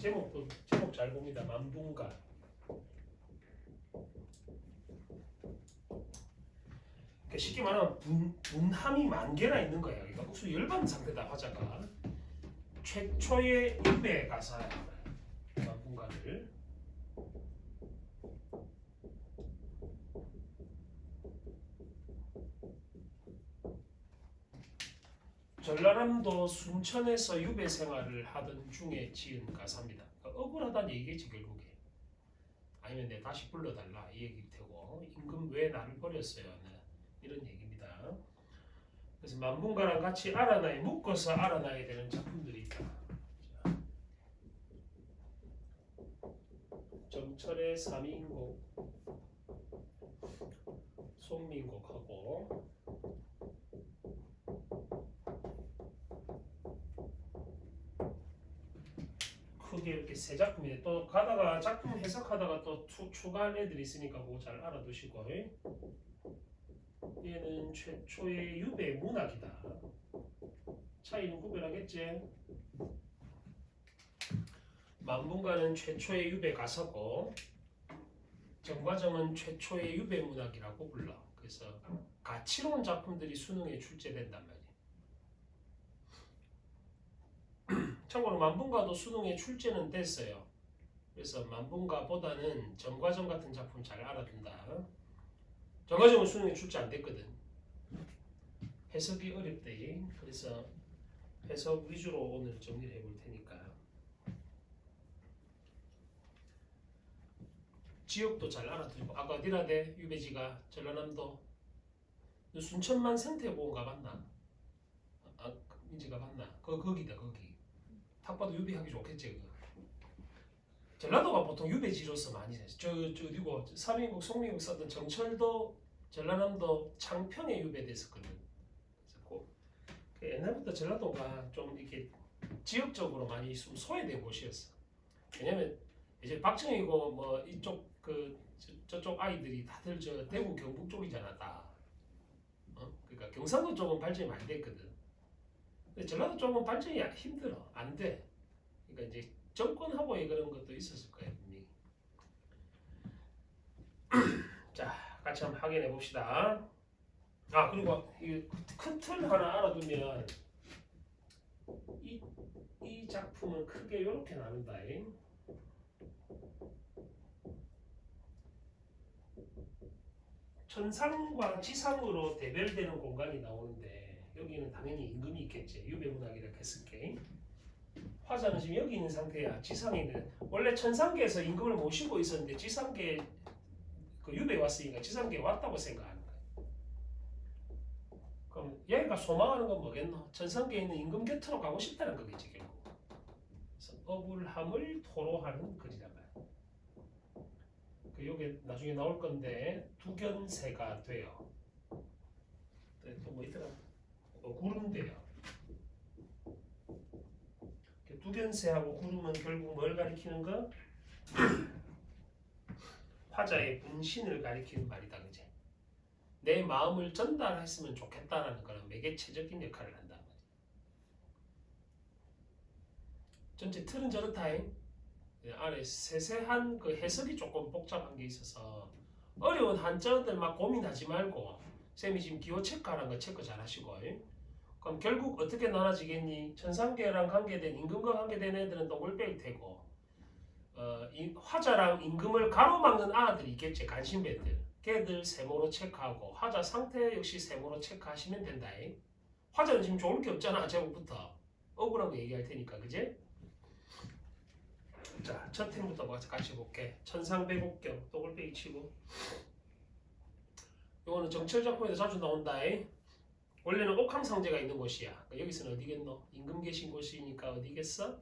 제목 잘 봅니다. 만분간. 쉽게 말하면 분함이 만 개나 있는 거예요. 그러니까 옥수 열받는 상태다 화자가. 최초의 유배 가사 만분간을. 전라남도 순천에서 유배 생활을 하던 중에 지은 가사입니다. 그러니까 억울하다는 얘기겠지 결국에. 아니면 내 다시 불러달라 이 얘기일 테고, 임금 왜 나를 버렸어요? 이런 얘기입니다. 그래서 만분간랑 같이 묶어서 알아놔야 되는 작품들이 있다. 정철의 삼인곡, 송민곡하고 크게 이렇게 세 작품이네. 또 가다가 작품 해석하다가 또 추가할 애들이 있으니까 그거 잘 알아두시고. 얘는 최초의 유배 문학이다. 차이는 구별하겠지. 만분간은 최초의 유배 가사고 정과정은 최초의 유배 문학이라고 불러. 그래서 가치로운 작품들이 수능에 출제된단 말이에요. 참고로 만분가도 수능에 출제는 됐어요. 그래서 만분가보다는 정과정 같은 작품 잘 알아둔다. 정과정은 수능에 출제 안 됐거든. 해석이 어렵대. 그래서 해석 위주로 오늘 정리를 해볼 테니까. 지역도 잘 알아두고. 아까 어디라대 유배지가 전라남도. 순천만 생태보험 가봤나? 민지 가봤나? 거기다 거기. 탁 봐도 유배하기 좋겠지 그거. 전라도가 보통 유배지로서 많이 돼. 어디고 삼인국 송민국 썼던 정철도 전라남도 창평에 유배됐었거든. 그래서 옛날부터 전라도가 좀 이렇게 지역적으로 많이 소외된 곳이었어. 왜냐면 이제 박정희고 뭐 이쪽 저쪽 아이들이 다들 저 대구 경북 쪽이잖아 다. 그러니까 경상도 쪽은 발전이 많이 됐거든. 근데 전라도 쪽은 발전이 힘들어. 안 돼. 그러니까 이제 정권하고의 그런 것도 있었을 거예요. 분명히. 자, 같이 한번 확인해 봅시다. 그리고 큰 틀 하나 알아두면 이 작품은 크게 이렇게 나눈다. 천상과 지상으로 대별되는 공간이 나오는데 여기는 당연히 임금이 있겠지. 유배문학이라 했을게. 화자는 지금 여기 있는 상태야. 지상에 있는. 원래 천상계에서 임금을 모시고 있었는데 지상계 유배 왔으니까 지상계에 왔다고 생각하는 거야. 그럼 얘가 소망하는 건 뭐겠노? 천상계에 있는 임금 곁으로 가고 싶다는 거겠지 결국. 그래서 억울함을 토로하는 글이란 말이야. 요게 나중에 나올 건데 두견세가 돼요. 또 뭐 있더라? 구름돼요. 두견세하고 구름은 결국 뭘 가리키는 거? 화자의 분신을 가리키는 말이다, 그지? 내 마음을 전달했으면 좋겠다라는 거는 매개체적인 역할을 한단 말이야. 전체 틀은 저렇다. 안에 세세한 그 해석이 조금 복잡한 게 있어서 어려운 한자어들 막 고민하지 말고 쌤이 지금 기호 체크하는 거 체크 잘 하시고. 그럼 결국 어떻게 나눠지겠니? 천상계랑 관계된 임금과 관계된 애들은 동글빼일 테고 이 화자랑 임금을 가로막는 아들이 있겠지. 간신배들. 걔들 세모로 체크하고 화자 상태 역시 세모로 체크하시면 된다. 화자는 지금 좋을 게 없잖아. 제목부터 억울한 거 얘기할 테니까, 그제? 자, 첫 팀부터 같이 볼게. 천상배곡경 동글빼기 치고. 이거는 정철 작품에도 자주 나온다. 원래는 옥황상제가 있는 곳이야. 그러니까 여기서는 어디겠노? 임금 계신 곳이니까 어디겠어?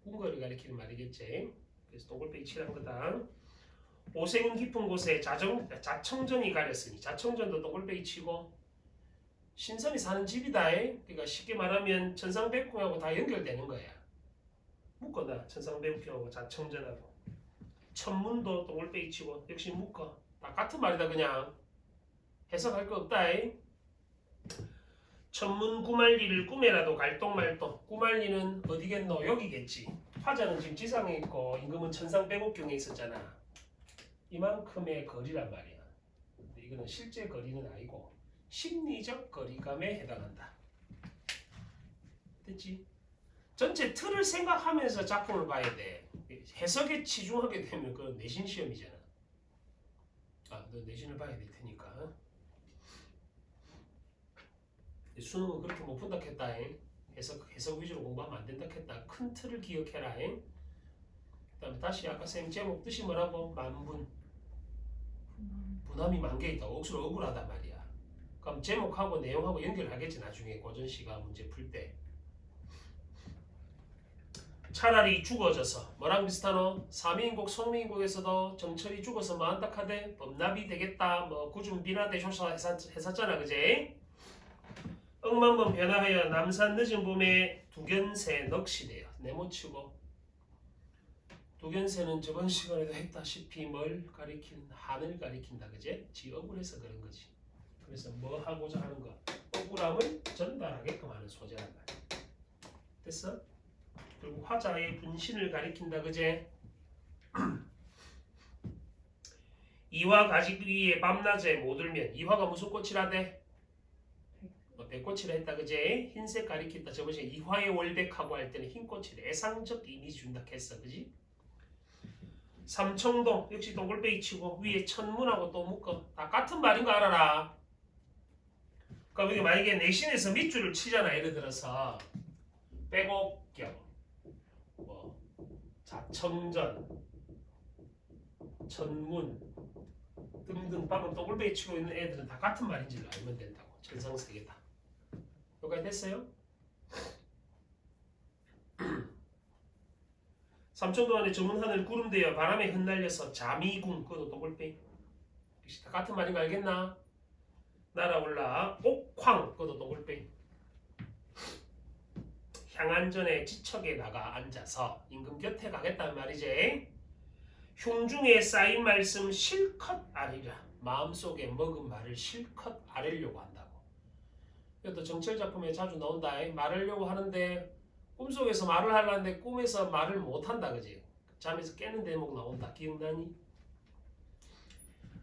궁궐을 가리키는 말이겠지. 그래서 동글빼기 칠한 거다. 오세훈 깊은 곳에 자청전이 가렸으니 자청전도 동글빼기 치고. 신선이 사는 집이다. 그러니까 쉽게 말하면 천상백궁하고 다 연결되는 거야. 묶어놔. 천상백궁하고 자청전하고. 천문도 동글빼기 치고. 역시 묶어. 다 같은 말이다 그냥. 해석할 거 없다. 천문 구말리를 꿈에라도 갈똥말똥. 구말리는 어디겠노? 여기겠지. 화자는 지금 지상에 있고 임금은 천상 백옥경에 있었잖아. 이만큼의 거리란 말이야. 근데 이거는 실제 거리는 아니고 심리적 거리감에 해당한다. 됐지? 전체 틀을 생각하면서 작품을 봐야 돼. 해석에 치중하게 되면 그건 내신 시험이잖아. 너 내신을 봐야 될 테니까. 수능은 그렇게 못 푼다 했다. 해석 위주로 공부하면 안 된다 했다. 큰 틀을 기억해라. 그 다음에 다시 아까 쌤 제목 뜻이 뭐라고? 만분. 분함이 만 개 있다. 억수로 억울하단 말이야. 그럼 제목하고 내용하고 연결하겠지 나중에 고전시가 문제 풀 때. 차라리 죽어져서 뭐랑 비슷하노? 사미인국 송미인국에서도 정철이 죽어서 뭐한다 카대 범납이 되겠다 뭐 구준 비나대 조사 했었잖아 그제? 억만번 변화하여 남산 늦은 봄에 두견새 넋이래요. 네모치고 두견새는 저번 시간에도 했다시피 뭘 가리킨 한을 가리킨다 그제? 지 억울해서 그런 거지. 그래서 뭐 하고자 하는 거 억울함을 전달하게끔 하는 소재란 말이야. 됐어? 그리고 화자의 분신을 가리킨다 그제? 이화 가지 위에 밤낮에 못 울면 이화가 무슨 꽃이라대? 백꽃이라 했다 그제? 흰색 가리킨다. 저번 시간에 이화의 월백하고 할 때는 흰 꽃이래. 애상적 이미지 준다 했어 그지? 삼청동 역시 동글베이 치고 위에 천문하고 또 묶어. 다 같은 말인 거 알아라. 그러니까 여기 만약에 내신에서 밑줄을 치잖아. 예를 들어서 백옥경 뭐 자청전 천문 등등 방금 동글베이 치고 있는 애들은 다 같은 말인지를 알면 된다고. 천상세계다. 여기까지 됐어요? 삼청동 안에 저문 하늘 구름 대여 바람에 흩날려서 자미궁 그것도 동글베이 다 같은 말인 거 알겠나? 날아올라 옥황 그것도 동글베이 향안전에 지척에 나가 앉아서 임금 곁에 가겠다는 말이지. 흉중에 쌓인 말씀 실컷 아리라. 마음속에 먹은 말을 실컷 아뢰려고 한다고. 이것도 정철 작품에 자주 나온다. 말하려고 하는데 꿈속에서 말을 하려는데 꿈에서 말을 못한다 그지? 잠에서 깨는 대목 나온다. 기억나니?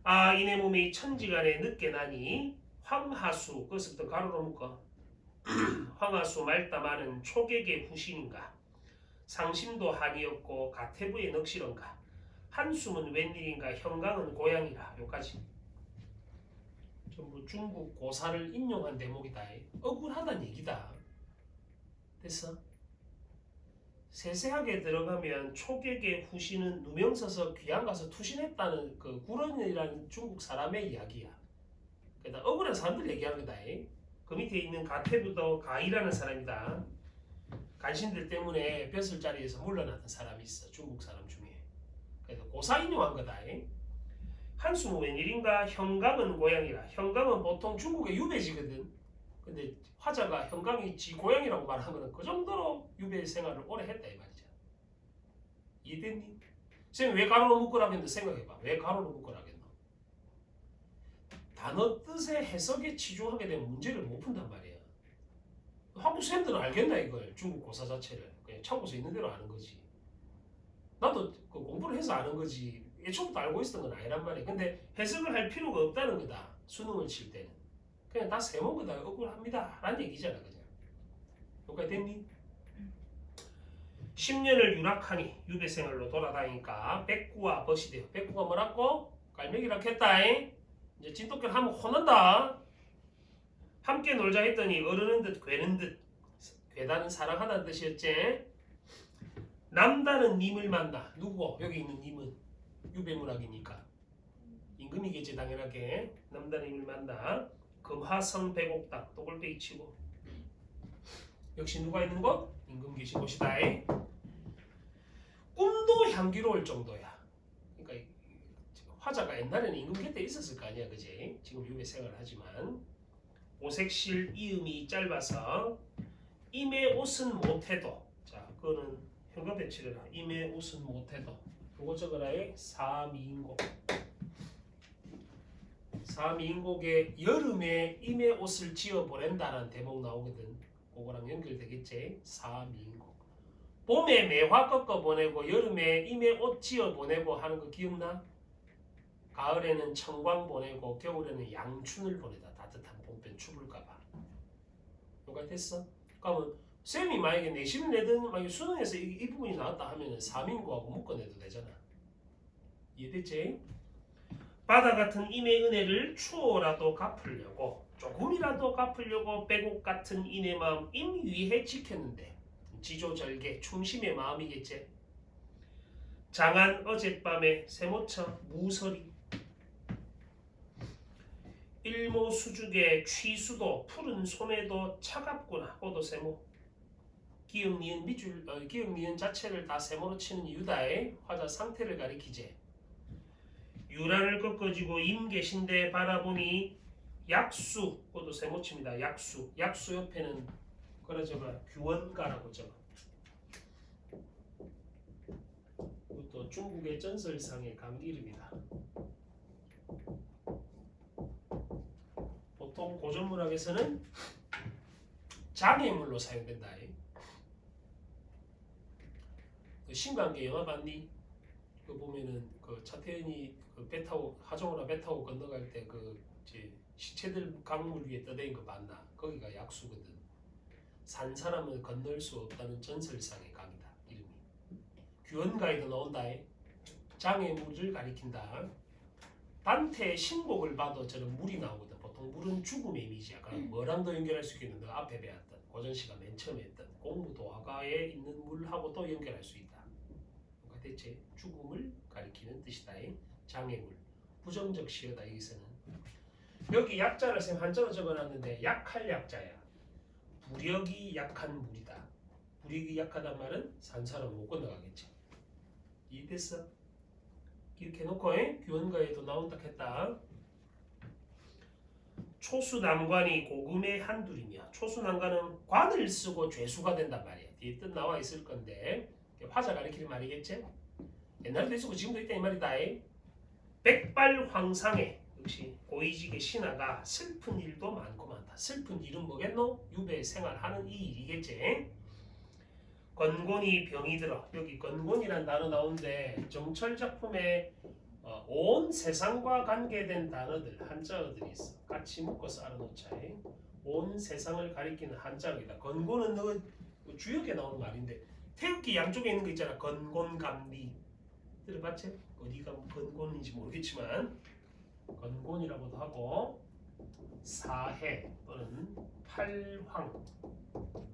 아 이내 몸이 천지간에 늦게 나니 황하수 그것부터 가로로 묶어. 황하수 맑다 마는 초객의 후신인가 상심도 한이었고 가태부의 넋이런가 한숨은 웬일인가 형강은 고향이라. 요까지 전부 중국 고사를 인용한 대목이다. 억울하단 얘기다. 됐어? 세세하게 들어가면 초객의 후신은 누명 써서 귀양 가서 투신했다는 그 구런이라는 중국 사람의 이야기야. 그러니까 억울한 사람들 얘기하는 거다. 그 밑에 있는 가태부도 가이라는 사람이다. 간신들 때문에 벼슬 자리에서 물러났던 사람이 있어. 중국 사람 중에. 그래서 고사 인용한 거다. 한숨은 웬일인가 형강은 고향이라. 형강은 보통 중국의 유배지거든. 근데 화자가 형강이 지 고향이라고 말한 거는 그 정도로 유배 생활을 오래 했다 이 말이죠. 이해됐니? 쌤이 왜 가로로 묶으라겠노? 생각해봐. 왜 가로로 묶으라겠노? 단어 뜻의 해석에 치중하게 되면 문제를 못 푼단 말이야. 한국 쌤들은 알겠나 이걸. 중국 고사 자체를. 그냥 참고서 있는 대로 아는 거지. 나도 그 공부를 해서 아는 거지. 애초부터 알고 있었던 건 아니란 말이야. 근데 해석을 할 필요가 없다는 거다. 수능을 칠 때는. 그냥 다 세문 거다. 억울합니다. 라는 얘기잖아 그냥. 여기까지 됐니? 10년을 유락하니 유배생활로 돌아다니니까 백구와 벗이 돼요. 백구가 뭐라고? 갈매기라 했다. 이제 진돗개를 하면 혼난다. 함께 놀자 했더니 어르는 듯 괴는 듯. 괴다는 사랑하다는 뜻이었지. 남다른 님을 만나. 누구? 여기 있는 님은 유배문학이니까 임금이겠지 당연하게. 남다른 님을 만나 금화성 백옥당 또골빼기 치고 역시 누가 있는 곳? 임금 계신 곳이다. 꿈도 향기로울 정도야. 그러니까 화자가 옛날에는 임금 곁에 있었을 거 아니야 그지? 지금 유배 생활을 하지만 오색실 이음이 짧아서 임의 옷은 못해도. 자 그거는 현관에 칠해라. 임의 옷은 못해도. 그거 적어라. 사미인곡. 사미인곡에 여름에 임의 옷을 지어 보낸다는 대목 나오거든. 그거랑 연결되겠지. 사미인곡. 봄에 매화 꺾어 보내고 여름에 임에 옷 지어 보내고 하는 거 기억나? 가을에는 청광 보내고 겨울에는 양춘을 보내다. 따뜻한 봄볕 추울까봐. 뭐가 됐어? 그러면 쌤이 만약에 내신 내든 만약에 수능에서 이 부분이 나왔다 하면은 3인구하고 묶어내도 되잖아. 이해됐지? 바다 같은 임의 은혜를 추호라도 갚으려고 조금이라도 갚으려고 빼곡 같은 인의 마음 임 위해 지켰는데 지조절개 충심의 마음이겠지. 장한 어젯밤에 세모차 무서리 일모수죽의 취수도 푸른 소매도 차갑구나. 오도 세모 기역 니은 밑줄 기역 니은 자체를 다 세모로 치는 유다의 화자 상태를 가리키지. 유라를 꺾어지고 임 계신데 바라보니 약수 오도 세모칩니다. 약수 옆에는 그래 적어 규원가라고 적어. 이것도 중국의 전설상의 강 이름이다. 보통 고전문학에서는 장애물로 사용된다. 그 신관계 영화 봤니? 그 보면은 그 차태현이 그 배 타고 하정우랑 배 타고 건너갈 때 그 시체들 강물 위에 떠다니는 거 봤나? 거기가 약수거든. 산 사람은 건널 수 없다는 전설상의 강이다. 이름이. 규원가에도 나온다. 장애물을 가리킨다. 단테의 신곡을 봐도 저런 물이 나오거든. 보통 물은 죽음의 이미지야. 그럼 뭐랑도 연결할 수 있겠는데 앞에 배웠던 고전시가 맨 처음에 했던 공무도화가에 있는 물하고도 연결할 수 있다. 그러니까 대체 죽음을 가리키는 뜻이다. 장애물. 부정적 시어다. 여기서는. 여기 약자를 쌤 한자로 적어놨는데 약할 약자야. 부력이 약한 물이다. 부력이 약하단 말은 산 사람 못 건너가겠지. 이해됐어? 이렇게 해놓고 규원가에도 나온다 했다. 초수남관이 고금의 한둘이며 초수남관은 관을 쓰고 죄수가 된단 말이야. 뒤에 뜻 나와 있을 건데 화자 가리키는 말이겠지? 옛날에도 있었고 지금도 있다 이 말이다. 백발황상에 역시 고위직의 신하가 슬픈 일도 많고 많다. 슬픈 일은 뭐겠노? 유배 생활하는 이 일이겠지. 건곤이 병이 들어. 여기 건곤이란 단어 나오는데 정철 작품에 온 세상과 관계된 단어들 한자어들이 있어. 같이 묶어서 알아놓자. 온 세상을 가리키는 한자어이다. 건곤은 너 주역에 나오는 말인데 태극기 양쪽에 있는 거 있잖아. 건곤감리 들어봤지? 어디가 건곤인지 모르겠지만 건곤이라고도 하고 사해 또는 팔황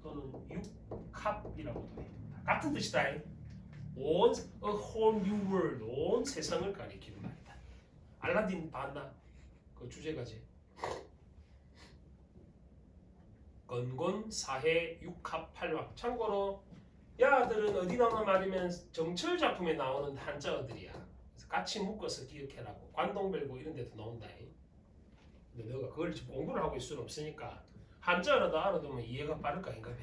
또는 육합이라고도 해. 같은 뜻이다. 온 a whole new world 온 세상을 가리키는 말이다. 알라딘 봤나? 그 주제가지. 건곤 사해 육합 팔황. 참고로 야들은 어디 나오는 말이면 정철 작품에 나오는 한자어들이야. 그래서 같이 묶어서 기억해라고. 관동별고 이런 데도 나온다. 근데 너가 그걸 공부를 하고 있을 수는 없으니까 한자어라도 알아두면 이해가 빠를까 인가 봐.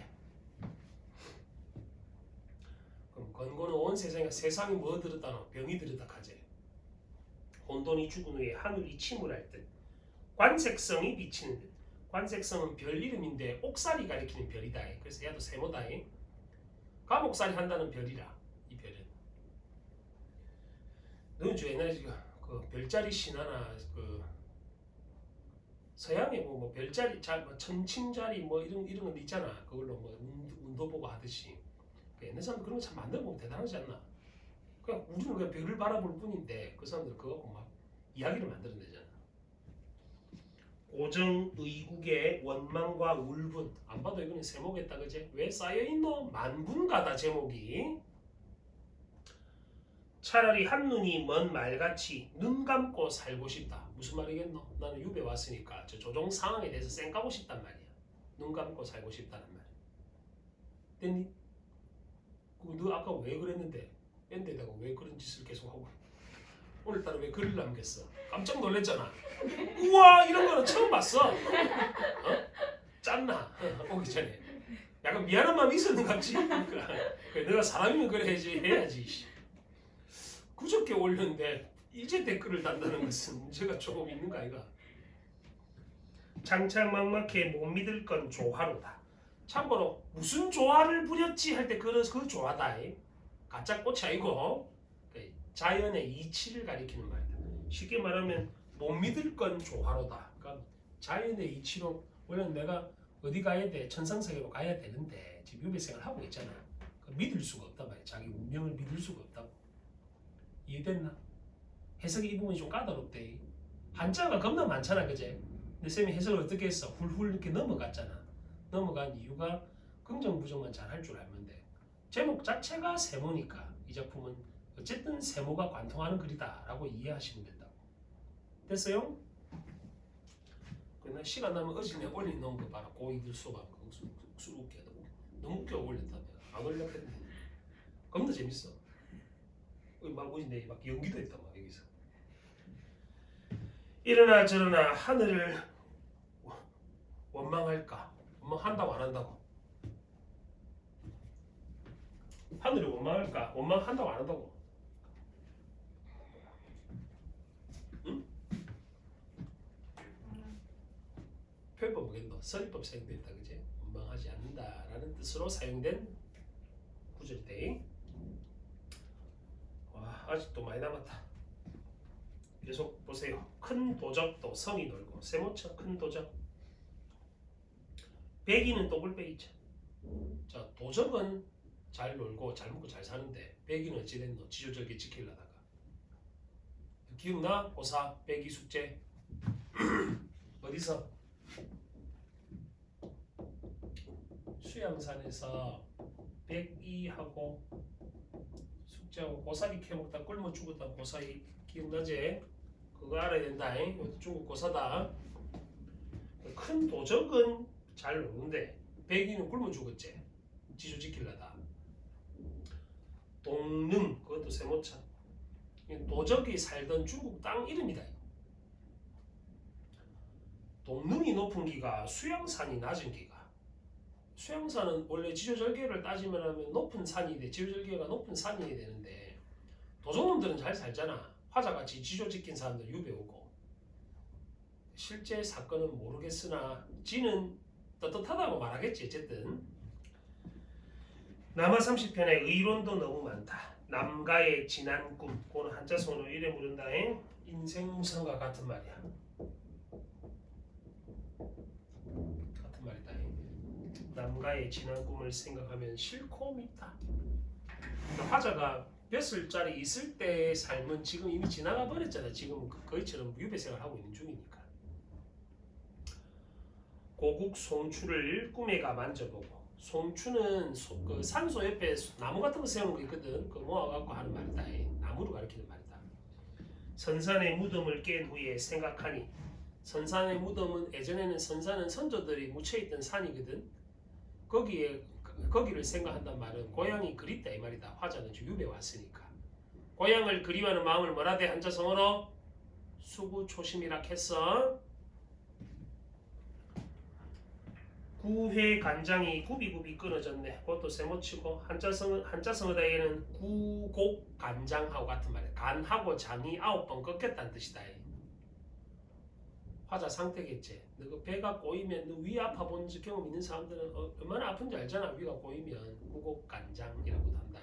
그럼 건곤은 온 세상이 뭐 들었다노? 병이 들었다 하지. 혼돈이 죽은 후에 하늘이 침울할 듯. 관색성이 비치는 듯. 관색성은 별 이름인데 옥살이 가리키는 별이다. 그래서 얘도 세모다. 감옥살이 한다는 별이라. 이 별은. 너는 저 옛날에 그 별자리 신화나 그 서양에 뭐 별자리, 뭐 천칭자리 뭐 이런 거 있잖아. 그걸로 뭐 운도 보고 하듯이. 옛날 사람들 그런 거 참 만들어 보면 대단하지 않나? 그냥 우리는 그냥 별을 바라볼 뿐인데 그 사람들 그거 갖고 막 이야기를 만들어내잖아. 고정의국의 원망과 울분. 안 봐도 이거는 세모겠다 그제? 왜 쌓여있노? 만분가다 제목이. 차라리 한눈이 먼 말같이 눈 감고 살고 싶다. 무슨 말이겠노? 나는 유배 왔으니까 저 조정 상황에 대해서 쌩까고 싶단 말이야. 눈 감고 살고 싶다는 말. 됐니? 너 아까 왜 그랬는데? 뺀데다가 왜 그런 짓을 계속하고 오늘따라 왜 글을 남겼어? 깜짝 놀랐잖아. 우와 이런 거는 처음 봤어. 짠나 오기 전에 약간 미안한 마음이 있었는 것 같지. 그러니까 내가 사람이면 그래야지 해야지. 그저께 올렸는데 이제 댓글을 단다는 것은 문제가 조금 있는 거 아이가? 장차 막막해 못 믿을 건 조화로다. 참고로 무슨 조화를 부렸지 할 때 그 조화다. 가짜 꽃이 아니고 자연의 이치를 가리키는 말이다. 쉽게 말하면 못 믿을 건 조화로다. 그러니까 자연의 이치로 원래 내가 어디 가야 돼? 천상세계로 가야 되는데 지금 유배생을 하고 있잖아. 믿을 수가 없단 말이야. 자기 운명을 믿을 수가 없다고. 이해됐나? 해석이 이 부분이 좀 까다롭대. 한자가 겁나 많잖아, 그제? 근데 쌤이 해석을 어떻게 했어? 훌훌 이렇게 넘어갔잖아. 넘어간 이유가 긍정 부정만 잘 할 줄 알면 돼. 제목 자체가 세모니까 이 작품은 어쨌든 세모가 관통하는 글이다라고 이해하시면 된다고. 됐어요? 그나 시간 나면 어제 내가 올려놓은 거 봐라. 고이들 수업 웃겨. 너무 웃겨 올렸다. 안 올렸겠네. 겁나 재밌어. 막 어제 막 연기도 했다 막 여기서. 이러나 저러나 하늘을 원망할까? 원망한다고 안 한다고? 하늘을 원망할까? 원망한다고 안 한다고? 응? 표현법 뭐겠노? 서리법 사용됐다 그제? 원망하지 않는다라는 뜻으로 사용된 구절대. 와 아직도 많이 남았다. 계속 보세요. 큰 도적도 성이 놀고 세모쳐 큰 도적. 백이는 또굴백이죠. 자 도적은 잘 놀고 잘 먹고 잘 사는데 백이는 어찌됐노? 지조절개 지키려다가. 기억나? 고사 백이 숙제 어디서? 수양산에서 백이하고 숙제하고 고사리 캐먹다 굶어 죽었다. 고사리 기억나지? 그거 알아야 된다. 이것도 중국 고사다. 큰 도적은 잘 노는데 백이는 굶어 죽었지. 지조 지키려다. 동능 그것도 세모차. 도적이 살던 중국 땅 이름이다. 동능이 높은 기가 수양산이 낮은 기가. 수양산은 원래 지조절개를 따지면 하면 높은 산이 돼. 지조절개가 높은 산이 되는데 도적놈들은 잘 살잖아. 화자같이 지조 지킨 사람들 유배 오고. 실제 사건은 모르겠으나 지는 떳떳하다고 말하겠지. 어쨌든 남하 30편의 의론도 너무 많다. 남가의 진한 꿈. 그거는 한자성으로 이래 부른다. 인생무상과 같은 말이야. 같은 말이다. 남가의 진한 꿈을 생각하면 싫고 밉다. 그러니까 화자가 벼슬자리 있을 때의 삶은 지금 이미 지나가 버렸잖아. 지금 거의처럼 유배생활 하고 있는 중이니까. 고국 송추를 꿈에가 만져보고. 송추는 그 산소 옆에 나무 같은 거 세우는 거 있거든. 그거 모아갖고 하는 말이다. 나무로 가리키는 말이다. 선산의 무덤을 깬 후에 생각하니. 선산의 무덤은 예전에는 선산은 선조들이 묻혀있던 산이거든. 거기를 생각한단 말은 고향이 그립다 이 말이다. 화자는 지금 유배 왔으니까. 고향을 그리워하는 마음을 뭐라대 한자성어로 수구초심이라 했어. 구회 간장이 굽이굽이 끊어졌네. 그것도 세모치고 한자성어다에는 구곡 간장하고 같은 말이야. 간하고 장이 9번 꺾였다는 뜻이다. 화자 상태겠지. 너 그 배가 꼬이면 너 위 아파 본 경험 있는 사람들은 얼마나 아픈지 알잖아. 위가 꼬이면 구곡 간장이라고도 한다.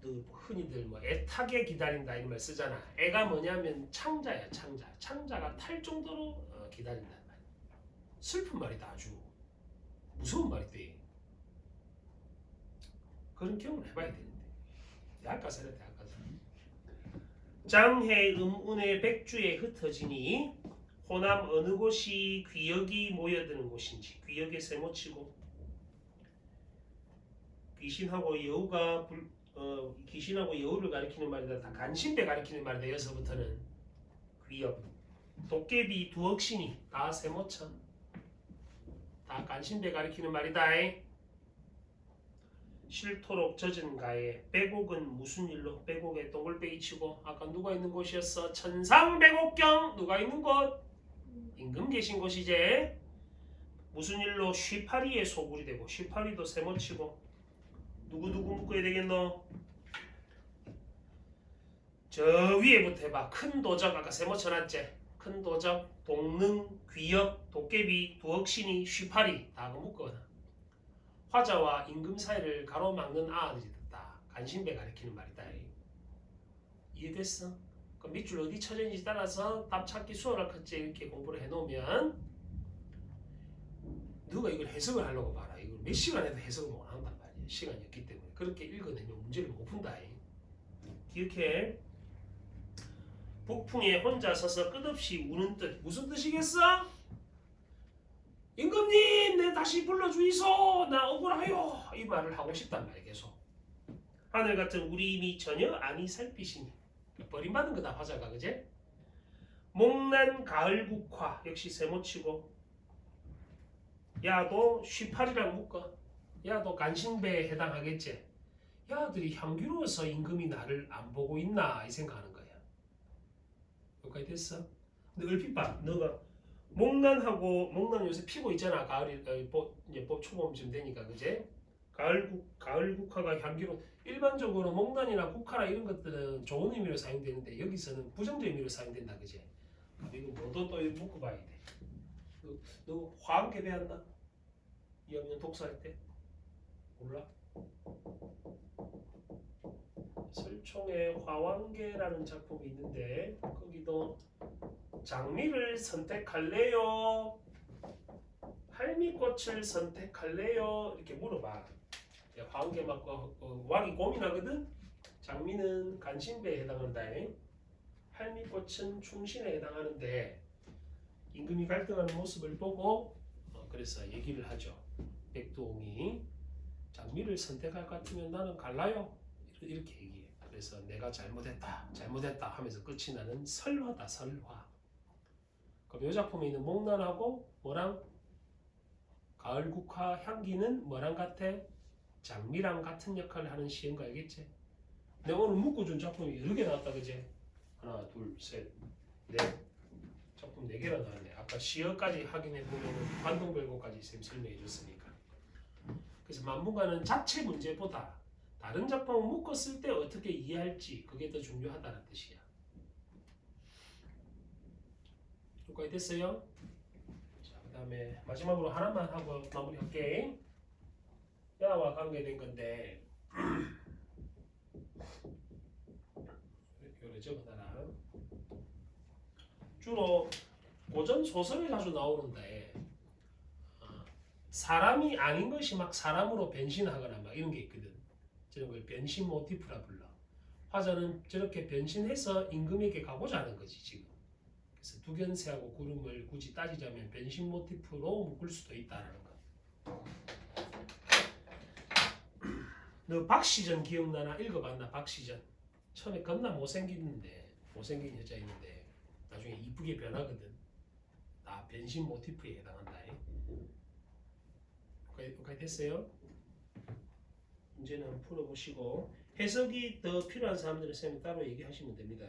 너 흔히들 뭐 애타게 기다린다 이런 말 쓰잖아. 애가 뭐냐면 창자야. 창자가 탈 정도로 기다린다. 슬픈 말이다. 아주 무서운 말이대. 그런 경험을 해봐야 되는데. 대학가서 해라. 대학가서. 장해 음운의 백주에 흩어지니 호남 어느 곳이 귀역이 모여드는 곳인지. 귀역에 세모치고 귀신하고 여우를 가리키는 말이다. 다 간신배 가리키는 말이다. 여기서부터는 귀역. 도깨비 두억신이 다 세모쳐. 다 간신배 가리키는 말이다. 싫도록 젖은 가에 빼곡은 무슨 일로? 빼곡에 동글빼기 치고 아까 누가 있는 곳이었어? 천상배곡경 누가 있는 곳? 임금 계신 곳이지. 무슨 일로? 쉬파리에 소굴이 되고 쉬파리도 세모치고 누구 묶어야 되겠노? 저 위에부터 해봐. 큰 도적 아까 세모쳐놨지? 큰 도적 동능, 귀역, 도깨비, 두억신이, 쉬파리 다 묶거나 화자와 임금 사이를 가로막는 아들이 됐다. 간신배 가리키는 말이다. 이해됐어? 그 밑줄 어디 쳐졌는지 따라서 답 찾기 수월할 것째 이렇게 공부를 해놓으면 누가 이걸 해석을 하려고 봐라. 이걸 몇 시간 해도 해석을 못 한단 말이야. 시간이 없기 때문에. 그렇게 읽어내면 문제를 못 푼다. 이렇게 북풍에 혼자 서서 끝없이 우는 뜻. 무슨 뜻이겠어? 임금님 내 다시 불러주이소. 나 억울하요. 이 말을 하고 싶단 말이야. 계속. 하늘 같은 우리 힘이 전혀 아니 살피시니. 버림받은 거다 화자가. 그제? 목난 가을국화. 역시 세모치고. 야도 쉬팔이랑 묶어. 야도 간신배에 해당하겠지. 야들이 향기로워서 임금이 나를 안 보고 있나 이 생각하는 거야. 여기까지 됐어? 근데 얼핏 봐. 너가 목난 요새 피고 있잖아. 가을이 이제 초봄쯤 되니까. 그제? 가을국화가 향기로. 일반적으로 목난이나 국화라 이런 것들은 좋은 의미로 사용되는데 여기서는 부정적 의미로 사용된다. 그제? 이거 뭐도 또 묶어봐야 돼. 너 화학계 배웠나? 2학년 독서할 때? 몰라? 설총의 화왕계라는 작품이 있는데 거기도 장미를 선택할래요? 할미꽃을 선택할래요? 이렇게 물어봐. 화왕계 맞고 왕이 고민하거든? 장미는 간신배에 해당한다. 할미꽃은 충신에 해당하는데 임금이 갈등하는 모습을 보고 그래서 얘기를 하죠. 백두홍이 장미를 선택할 것 같으면 나는 갈라요. 이렇게 얘기해. 그래서 내가 잘못했다 하면서 끝이 나는 설화다. 설화. 그럼 이 작품에 있는 목난하고 뭐랑 가을국화 향기는 뭐랑 같아? 장미랑 같은 역할을 하는 시인 거 알겠지? 내가 오늘 묶어준 작품이 여러 개 나왔다. 그지? 하나 둘 셋 넷 작품 4개나 나왔네. 아까 시어까지 확인해 보면은 관동별고까지 쌤 설명해 줬으니까. 그래서 만문가는 자체 문제보다 다른 작품을 묶었을 때 어떻게 이해할지 그게 더 중요하다는 뜻이야. 여기까지 됐어요? 자, 그 다음에 마지막으로 하나만 하고 마무리할게. 야와 관계된 건데 요래 적어놔라. 주로 고전 소설에 자주 나오는데 사람이 아닌 것이 막 사람으로 변신하거나 막 이런 게 있거든. 저런 걸 변신 모티프라 불러. 화자는 저렇게 변신해서 임금에게 가고자 하는 거지 지금. 그래서 두견새하고 구름을 굳이 따지자면 변신 모티프로 묶을 수도 있다는 거. 너 박시전 기억나나? 읽어봤나? 박시전. 처음에 겁나 못생긴 여자 있는데 나중에 이쁘게 변하거든. 다 변신 모티프에 해당한다. 여기까지 됐어요? 문제는 풀어보시고 해석이 더 필요한 사람들은 쌤이 따로 얘기하시면 됩니다.